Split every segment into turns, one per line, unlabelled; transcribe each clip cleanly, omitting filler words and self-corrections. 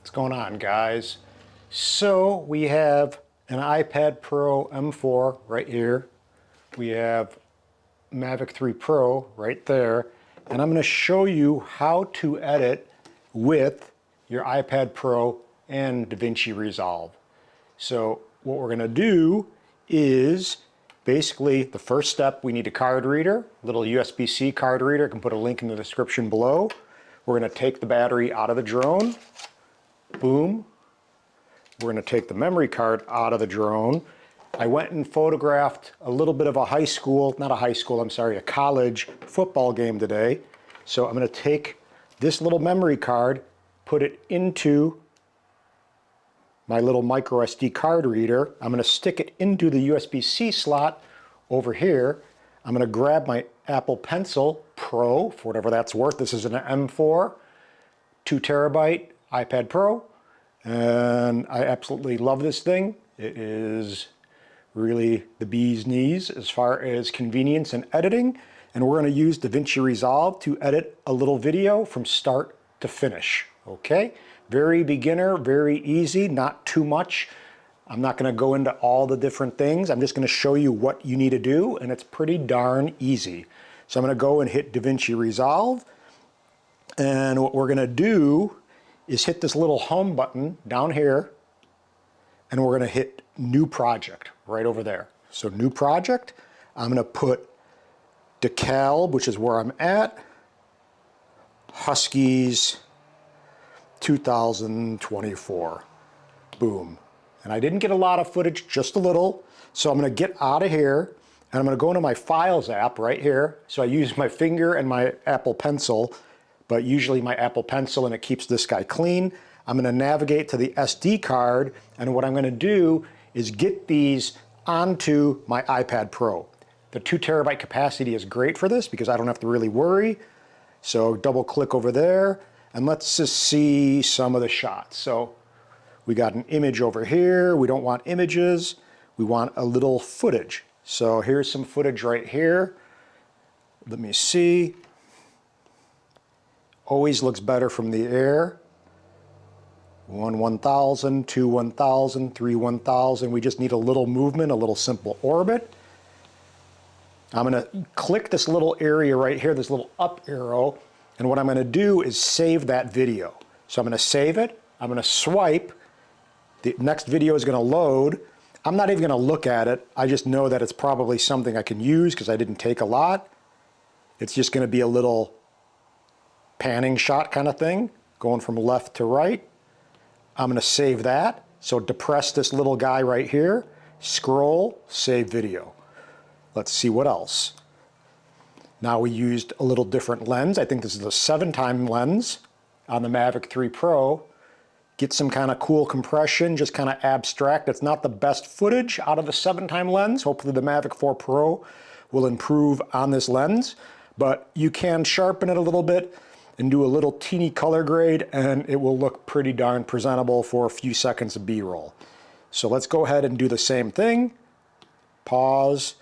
What's going on, guys? So we have an iPad Pro M4 right here. We have Mavic 3 Pro right there. And I'm going to show you how to edit with your iPad Pro and DaVinci Resolve. So what we're going to do is basically the first step, we need a card reader, little USB-C card reader. I can put a link in the description below. We're going to take the battery out of the drone. Boom. We're going to take the memory card out of the drone. I went and photographed a little bit of a a college football game today. So I'm going to take this little memory card, put it into my little micro SD card reader. I'm going to stick it into the USB-C slot over here. I'm going to grab my Apple Pencil Pro, for whatever that's worth. This is an M4, 2 terabyte iPad Pro, and I absolutely love this thing. It is really the bee's knees as far as convenience and editing, and we're going to use DaVinci Resolve to edit a little video from start to finish. Okay, very beginner, very easy, not too much. I'm not going to go into all the different things. I'm just going to show you what you need to do, and it's pretty darn easy. So I'm going to go and hit DaVinci Resolve, and what we're going to do is hit this little home button down here, and we're going to hit New Project right over there. So New Project, I'm going to put DeKalb, which is where I'm at, Huskies 2024. Boom. And I didn't get a lot of footage, just a little. So I'm going to get out of here, and I'm going to go into my Files app right here. So I use my finger and my Apple Pencil, but usually my Apple Pencil, and it keeps this guy clean. I'm going to navigate to the SD card, and what I'm going to do is get these onto my iPad Pro. The 2 terabyte capacity is great for this because I don't have to really worry. So double click over there, and let's just see some of the shots. So we got an image over here. We don't want images. We want a little footage. So here's some footage right here. Let me see. Always looks better from the air. 1 1000, 2 1000, 3 1000. We just need a little movement, a little simple orbit. I'm going to click this little area right here, this little up arrow, and what I'm going to do is save that video. So I'm going to save it. I'm going to swipe. The next video is going to load. I'm not even going to look at it. I just know that it's probably something I can use because I didn't take a lot. It's just going to be a little panning shot kind of thing, going from left to right. I'm going to save that. So depress this little guy right here, scroll, save video. Let's see what else. Now we used a little different lens. I think this is a 7-time lens on the Mavic 3 Pro. Get some kind of cool compression, just kind of abstract. It's not the best footage out of the 7-time lens. Hopefully the Mavic 4 Pro will improve on this lens, but you can sharpen it a little bit and do a little teeny color grade, and it will look pretty darn presentable for a few seconds of B-roll. So let's go ahead and do the same thing. Pause,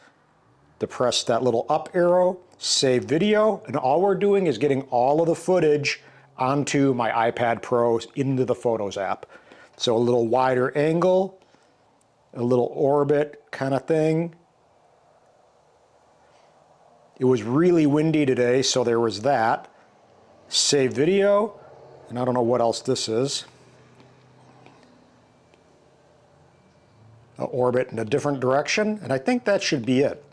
depress that little up arrow, save video, and all we're doing is getting all of the footage onto my iPad Pro into the Photos app. So a little wider angle, a little orbit kind of thing. It was really windy today, so there was that. Save video, and I don't know what else this is. An orbit in a different direction, and I think that should be it.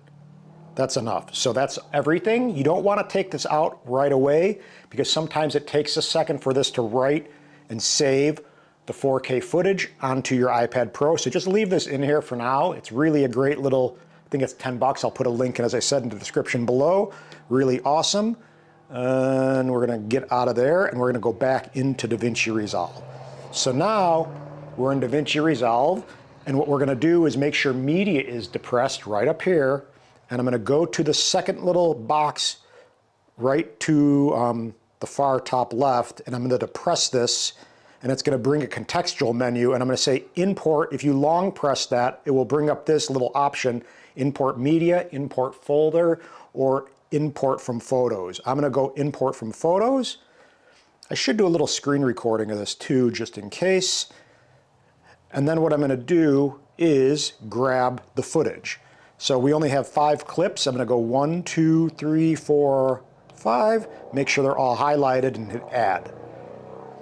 That's enough. So that's everything. You don't want to take this out right away because sometimes it takes a second for this to write and save the 4K footage onto your iPad Pro. So just leave this in here for now. It's really a great little, I think it's 10 bucks. I'll put a link, as I said, in the description below. Really awesome. And we're going to get out of there, and we're going to go back into DaVinci Resolve. So now we're in DaVinci Resolve, and what we're going to do is make sure media is depressed right up here, and I'm going to go to the second little box right to the far top left, and I'm going to depress this, and it's going to bring a contextual menu, and I'm going to say import. If you long press that, it will bring up this little option, import media, import folder, or import from photos. I'm going to go import from photos. I should do a little screen recording of this too, just in case. And then what I'm going to do is grab the footage. So we only have 5 clips. I'm going to go 1, 2, 3, 4, 5. Make sure they're all highlighted and hit add.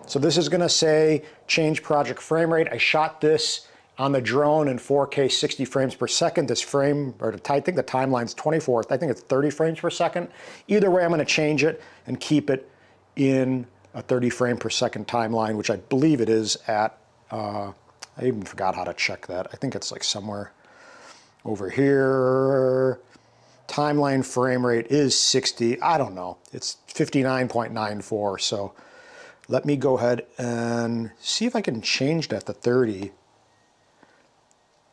So this is going to say change project frame rate. I shot this on the drone in 4K 60 frames per second. This frame, or I think the timeline's 24. I think it's 30 frames per second. Either way, I'm going to change it and keep it in a 30 frame per second timeline, which I believe it is at, I even forgot how to check that. I think it's like somewhere over here. Timeline frame rate is 60. I don't know. It's 59.94. So let me go ahead and see if I can change that to 30.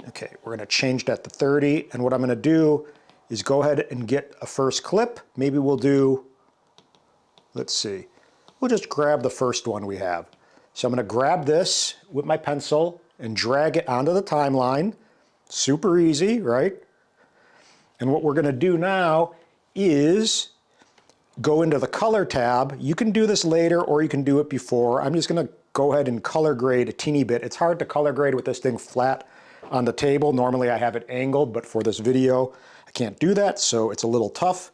Okay, we're going to change that to 30. And what I'm going to do is go ahead and get a first clip. Maybe we'll do, let's see, we'll just grab the first one we have. So I'm going to grab this with my pencil and drag it onto the timeline. Super easy, right? And what we're going to do now is go into the color tab. You can do this later or you can do it before. I'm just going to go ahead and color grade a teeny bit. It's hard to color grade with this thing flat on the table. Normally I have it angled, but for this video I can't do that, so it's a little tough.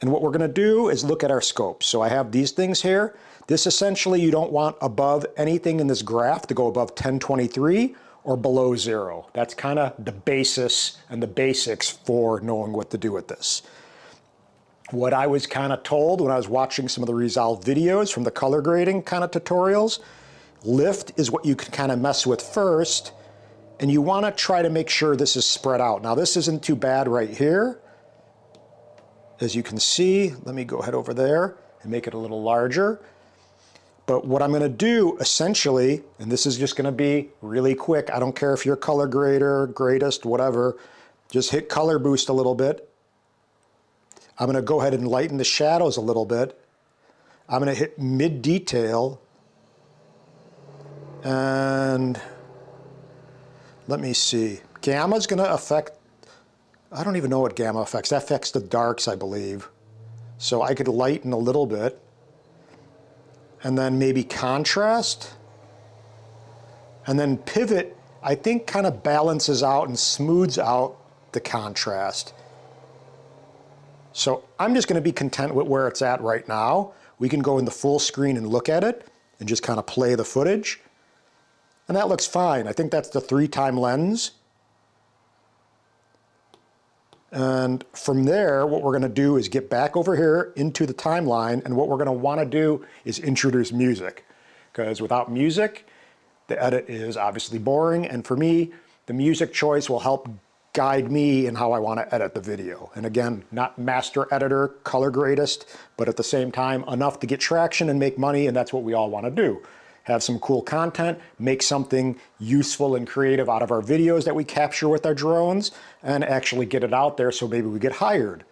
And what we're going to do is look at our scopes. So I have these things here. This essentially you don't want above anything in this graph to go above 1023 or below 0. That's kind of the basis and the basics for knowing what to do with this. What I was kind of told when I was watching some of the Resolve videos from the color grading kind of tutorials, lift is what you can kind of mess with first, and you want to try to make sure this is spread out. Now this isn't too bad right here. As you can see, let me go ahead over there and make it a little larger. But what I'm going to do essentially, and this is just going to be really quick, I don't care if you're a color grader, greatest, whatever, just hit color boost a little bit. I'm going to go ahead and lighten the shadows a little bit. I'm going to hit mid detail, and let me see. Gamma is going to affect, I don't even know what gamma affects. That affects the darks, I believe. So I could lighten a little bit. And then maybe contrast. And then pivot, I think kind of balances out and smooths out the contrast. So I'm just going to be content with where it's at right now. We can go in the full screen and look at it and just kind of play the footage. And that looks fine. I think that's the 3-time lens. And from there, what we're going to do is get back over here into the timeline, and what we're going to want to do is introduce music. Because without music, the edit is obviously boring, and for me, the music choice will help guide me in how I want to edit the video. And again, not master editor, color gradist, but at the same time, enough to get traction and make money, and that's what we all want to do. Have some cool content, make something useful and creative out of our videos that we capture with our drones, and actually get it out there so maybe we get hired.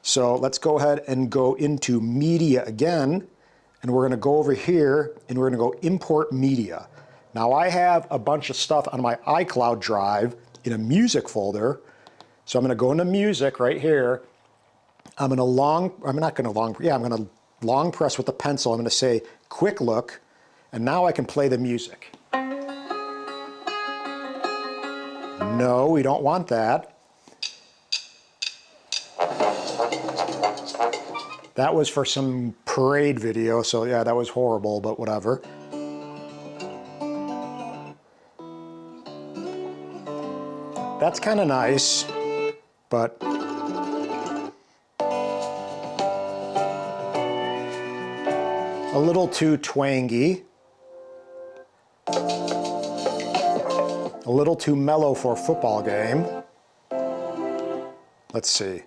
So let's go ahead and go into media again, and we're going to go over here and we're going to go import media. Now I have a bunch of stuff on my iCloud drive in a music folder, so I'm going to go into music right here. I'm going to long press with the pencil. I'm going to say quick look. And now I can play the music. No, we don't want that. That was for some parade video, so yeah, that was horrible, but whatever. That's kind of nice, but a little too twangy. A little too mellow for a football game. Let's see.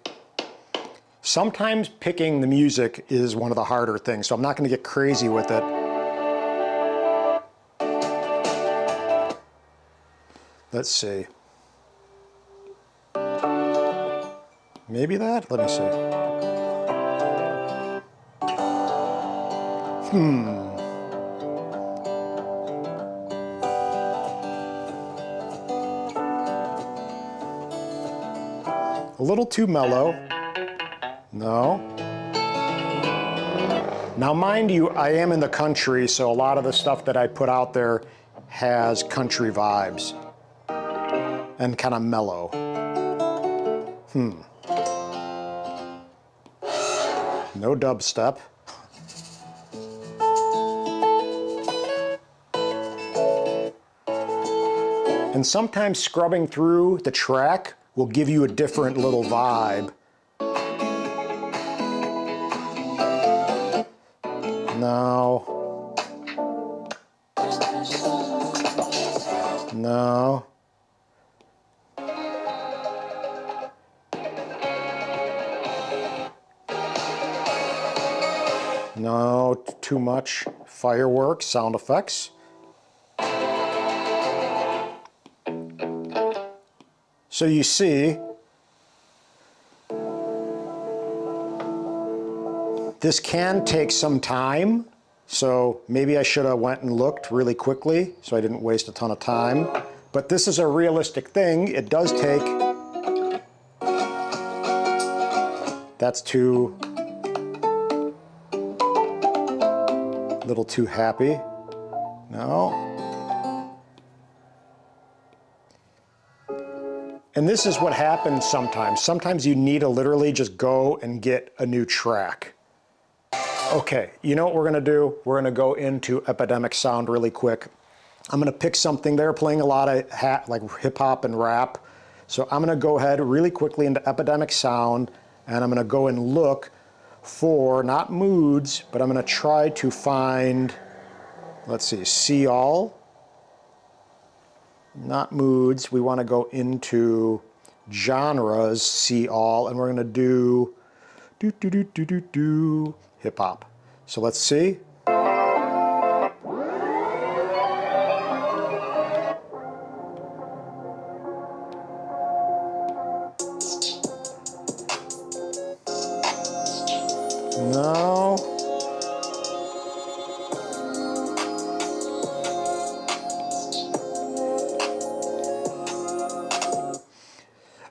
Sometimes picking the music is one of the harder things, so I'm not going to get crazy with it. Let's see. Maybe that? Let me see. A little too mellow. No. Now mind you, I am in the country, so a lot of the stuff that I put out there has country vibes and kind of mellow. No dubstep. And sometimes scrubbing through the track will give you a different little vibe. No. No. No, too much fireworks, sound effects. So you see, this can take some time, so maybe I should have went and looked really quickly so I didn't waste a ton of time. But this is a realistic thing. It does take, that's too, a little too happy. No. And this is what happens sometimes. Sometimes you need to literally just go and get a new track. Okay, you know what we're gonna do? We're gonna go into Epidemic sound really quick. I'm gonna pick something. They're playing a lot of like hip hop and rap. So I'm gonna go ahead really quickly into Epidemic sound, and I'm gonna go and look for, not moods, but I'm gonna try to find, let's see, see all. Not moods, we want to go into genres, see all, and we're going to do hip hop. So let's see. No.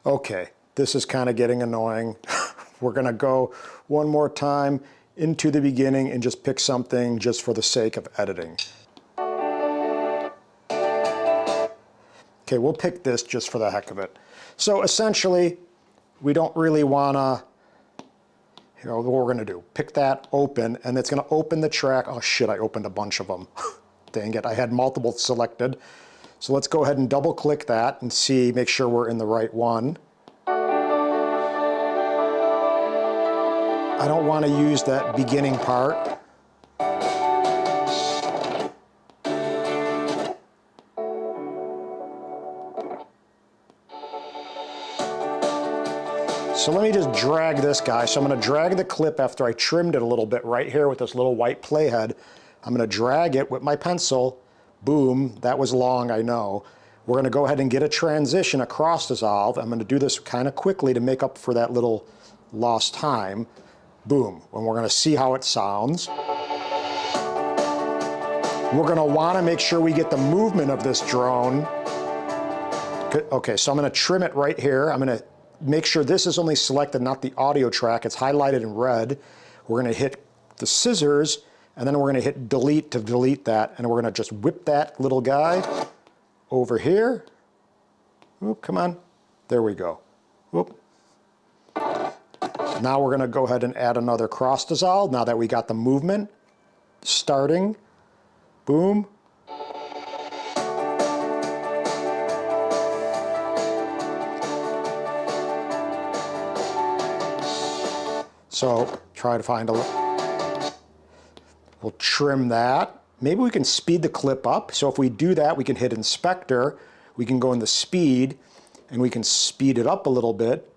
Okay, this is kind of getting annoying. We're gonna go one more time into the beginning and just pick something just for the sake of editing. Okay, we'll pick this just for the heck of it. So essentially, we don't really wanna, you know, what we're gonna do, pick that open, and it's gonna open the track. Oh shit, I opened a bunch of them. Dang it, I had multiple selected. So let's go ahead and double click that and see, make sure we're in the right one. I don't want to use that beginning part. So let me just drag this guy. So I'm going to drag the clip after I trimmed it a little bit right here with this little white playhead. I'm going to drag it with my pencil. Boom, that was long, I know. We're going to go ahead and get a transition across Resolve. I'm going to do this kind of quickly to make up for that little lost time. Boom, and we're going to see how it sounds. We're going to want to make sure we get the movement of this drone. Okay, so I'm going to trim it right here. I'm going to make sure this is only selected, not the audio track. It's highlighted in red. We're going to hit the scissors, and then we're going to hit delete to delete that, and we're going to just whip that little guy over here. Oop, come on. There we go. Oop. Now we're going to go ahead and add another cross dissolve now that we got the movement starting. Boom. So try to find a, we'll trim that. Maybe we can speed the clip up. So if we do that, we can hit inspector. We can go into speed and we can speed it up a little bit.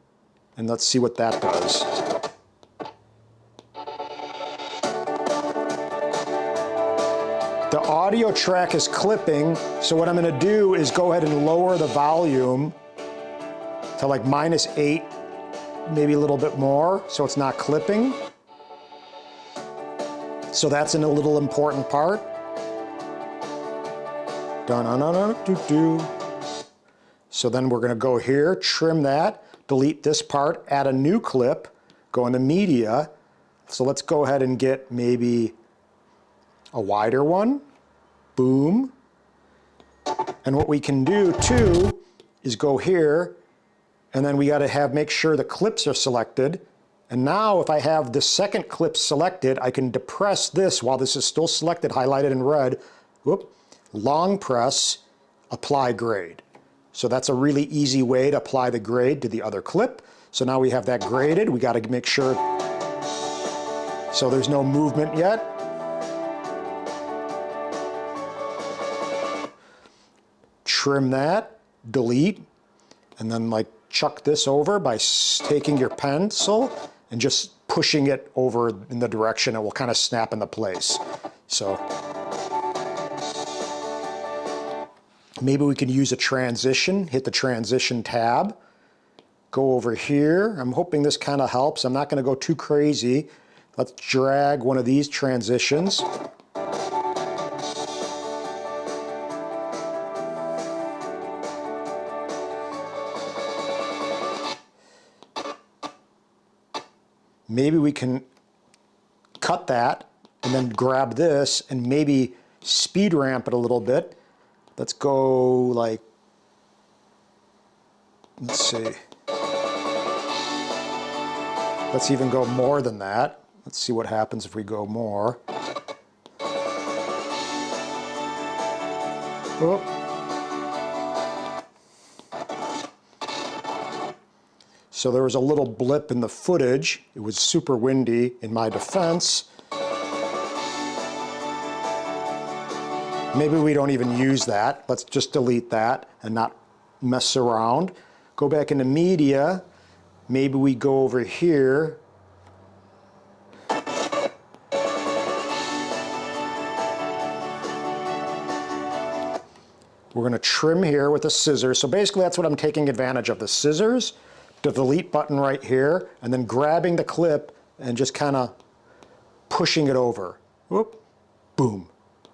And let's see what that does. The audio track is clipping, so what I'm going to do is go ahead and lower the volume to like -8, maybe a little bit more, so it's not clipping. So that's a little important part. Dun-dun-dun-dun-doo-doo. So then we're going to go here, trim that, delete this part, add a new clip, go into media, So let's go ahead and get maybe a wider one. Boom. And what we can do too is go here, and then we got to make sure the clips are selected. And now if I have the second clip selected, I can depress this while this is still selected, highlighted in red. Whoop. Long press, apply grade. So that's a really easy way to apply the grade to the other clip. So now we have that graded. We got to make sure so there's no movement yet. Trim that, delete, and then like chuck this over by taking your pencil and just pushing it over in the direction. It will kind of snap into place. So maybe we can use a transition, hit the transition tab, go over here. I'm hoping this kind of helps. I'm not going to go too crazy. Let's drag one of these transitions. Maybe we can cut that and then grab this and maybe speed ramp it a little bit. Let's go like, let's see. Let's even go more than that. Let's see what happens if we go more. Whoop. So there was a little blip in the footage. It was super windy in my defense. Maybe we don't even use that. Let's just delete that and not mess around. Go back into media. Maybe we go over here. We're going to trim here with a scissors. So basically that's what I'm taking advantage of, the scissors, the delete button right here, and then grabbing the clip and just kind of pushing it over. Whoop, boom.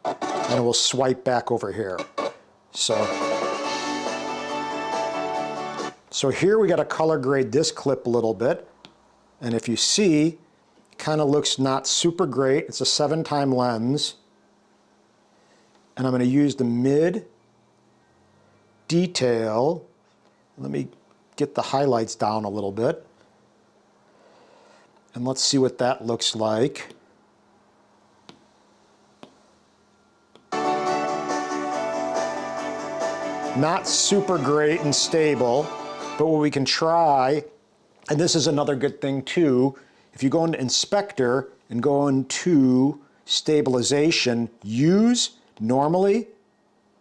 And it will swipe back over here. So here we got to color grade this clip a little bit. And if you see, it kind of looks not super great. It's a 7-time lens. And I'm going to use the mid detail. Let me get the highlights down a little bit. And let's see what that looks like. Not super great and stable, but what we can try, and this is another good thing too, if you go into Inspector and go into Stabilization, use normally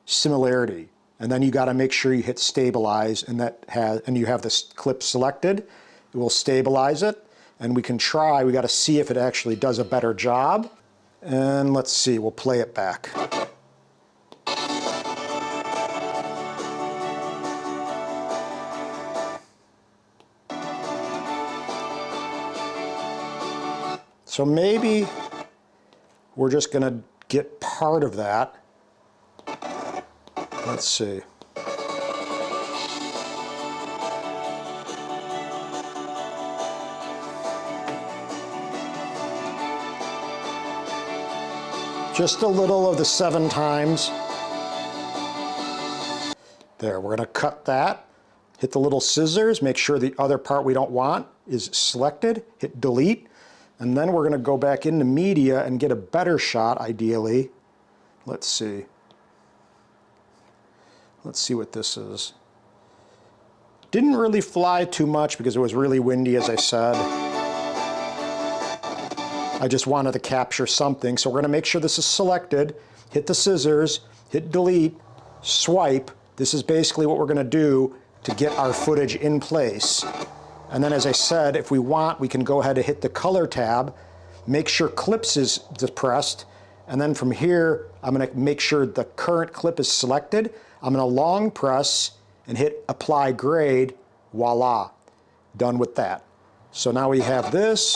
Similarity. And then you got to make sure you hit stabilize, and you have this clip selected. It will stabilize it, and we can try. We got to see if it actually does a better job. And let's see. We'll play it back. So maybe we're just going to get part of that. Let's see. Just a little of the 7 times. There, we're going to cut that. Hit the little scissors, make sure the other part we don't want is selected. Hit delete. And then we're going to go back into media and get a better shot, ideally. Let's see. Let's see what this is. Didn't really fly too much because it was really windy, as I said. I just wanted to capture something. So we're going to make sure this is selected. Hit the scissors, hit delete, swipe. This is basically what we're going to do to get our footage in place. And then, as I said, if we want, we can go ahead and hit the color tab, make sure clips is depressed, and then from here, I'm going to make sure the current clip is selected. I'm going to long press and hit apply grade. Voila, done with that. So now we have this.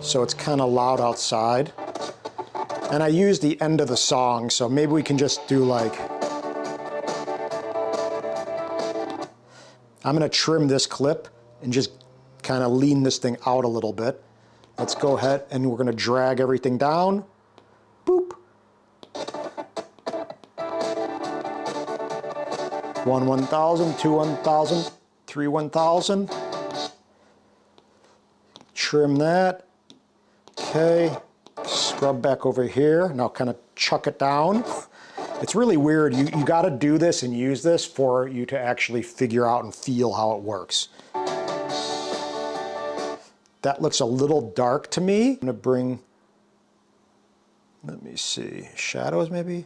So it's kind of loud outside. And I use the end of the song, so maybe we can just do like I'm going to trim this clip and just kind of lean this thing out a little bit. Let's go ahead and we're going to drag everything down. Boop. 1 1000, 2 1000, 3 1000. Trim that. Okay. Scrub back over here. Now kind of chuck it down. It's really weird. You got to do this and use this for you to actually figure out and feel how it works. That looks a little dark to me. I'm going to bring, let me see, shadows maybe?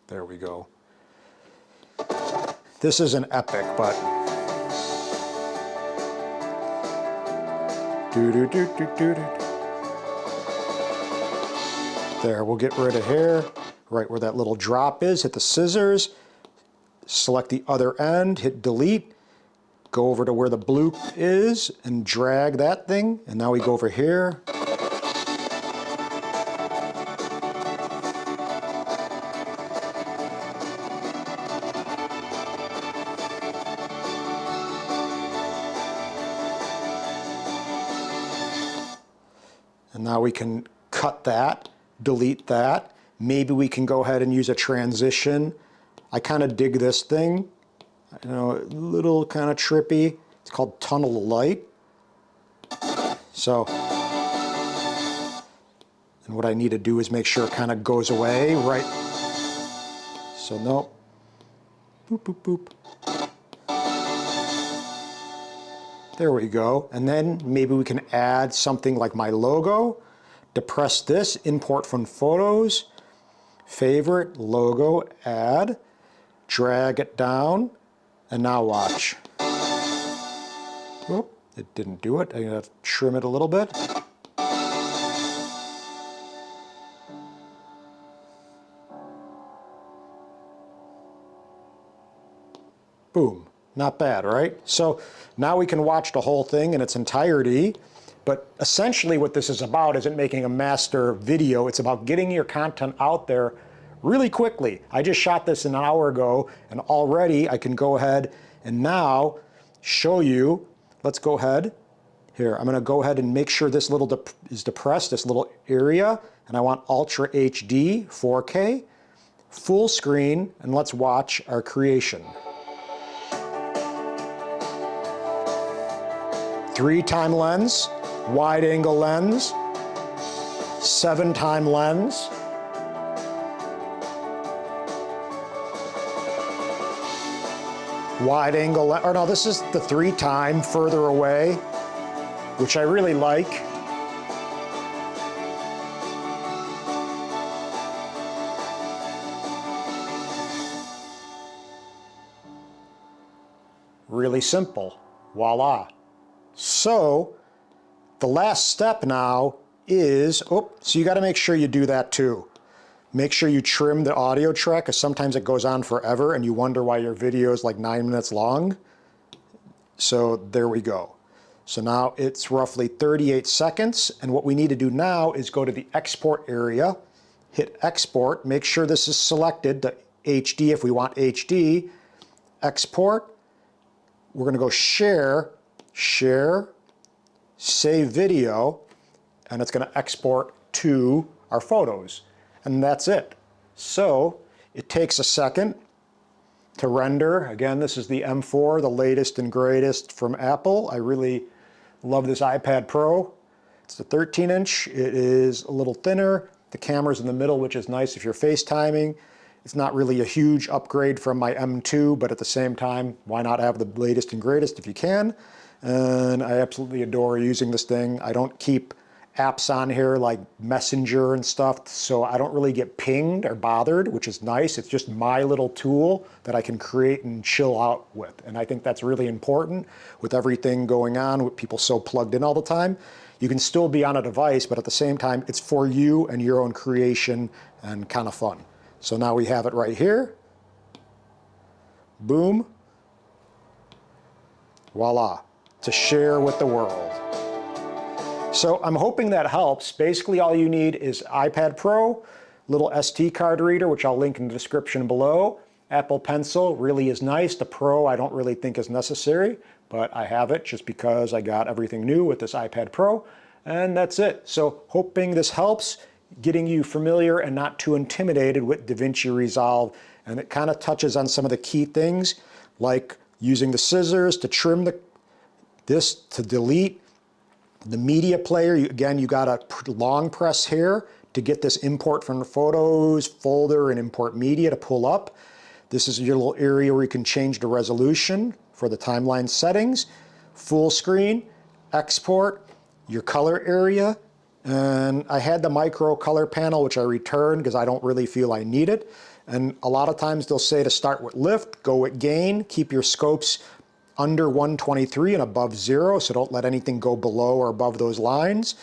There we go. This is an epic, but there, we'll get rid of here, right where that little drop is, hit the scissors, select the other end, hit delete, go over to where the blue is and drag that thing, and now we go over here. And now we can cut that, delete that. Maybe we can go ahead and use a transition. I kind of dig this thing. You know, a little kind of trippy. It's called tunnel of light. So, and what I need to do is make sure it kind of goes away, right? So nope. Boop, boop, boop. There we go. And then maybe we can add something like my logo. Depress this, import from photos, favorite, logo, add, drag it down, and now watch. Whoop, it didn't do it. I'm gonna trim it a little bit. Boom. Not bad, right? So now we can watch the whole thing in its entirety, but essentially what this is about isn't making a master video. It's about getting your content out there really quickly. I just shot this an hour ago, and already I can go ahead and now show you. Let's go ahead. Here, I'm gonna go ahead and make sure this little is depressed, this little area, and I want Ultra HD, 4K, full screen, and let's watch our creation. 3-time lens, wide angle lens, 7-time lens, wide angle, or no, this is the 3-time further away, which I really like. Really simple, voila. So the last step now is, so you got to make sure you do that too. Make sure you trim the audio track, because sometimes it goes on forever and you wonder why your video is like 9 minutes long. So there we go. So now it's roughly 38 seconds. And what we need to do now is go to the export area, hit export, make sure this is selected to HD if we want HD, export. We're going to go share, save video, and it's going to export to our photos. And that's it. So it takes a second to render. Again, this is the M4, the latest and greatest from Apple. I really love this iPad Pro. It's a 13-inch. It is a little thinner. The camera's in the middle, which is nice if you're FaceTiming. It's not really a huge upgrade from my M2, but at the same time, why not have the latest and greatest if you can? And I absolutely adore using this thing. I don't keep apps on here like Messenger and stuff, so I don't really get pinged or bothered, which is nice. It's just my little tool that I can create and chill out with. And I think that's really important with everything going on, with people so plugged in all the time. You can still be on a device, but at the same time, it's for you and your own creation and kind of fun. So now we have it right here. Boom. Voila. To share with the world. So I'm hoping that helps. Basically all you need is iPad Pro, little SD card reader, which I'll link in the description below, Apple Pencil really is nice. The Pro I don't really think is necessary, but I have it just because I got everything new with this iPad Pro, and that's it. So hoping this helps, getting you familiar and not too intimidated with DaVinci Resolve, and it kind of touches on some of the key things, like using the scissors to trim this to delete. The media player, again, you got to long press here to get this import from the photos folder and import media to pull up. This is your little area where you can change the resolution for the timeline settings, full screen, export, your color area, and I had the micro color panel, which I returned because I don't really feel I need it. And a lot of times they'll say to start with lift, go with gain, keep your scopes under 123 and above 0, so don't let anything go below or above those lines.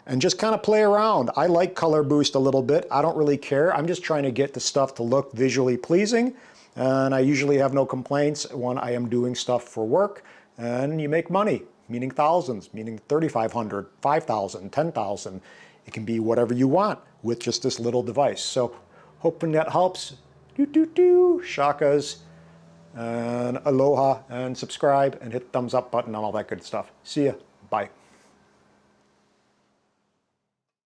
And just kind of play around. I like color boost a little bit. I don't really care. I'm just trying to get the stuff to look visually pleasing. And I usually have no complaints when I am doing stuff for work. And you make money, meaning thousands, meaning 3,500, 5,000, 10,000. It can be whatever you want with just this little device. So hoping that helps. Shakas. And aloha, and subscribe, and hit the thumbs up button and all that good stuff. See ya. Bye.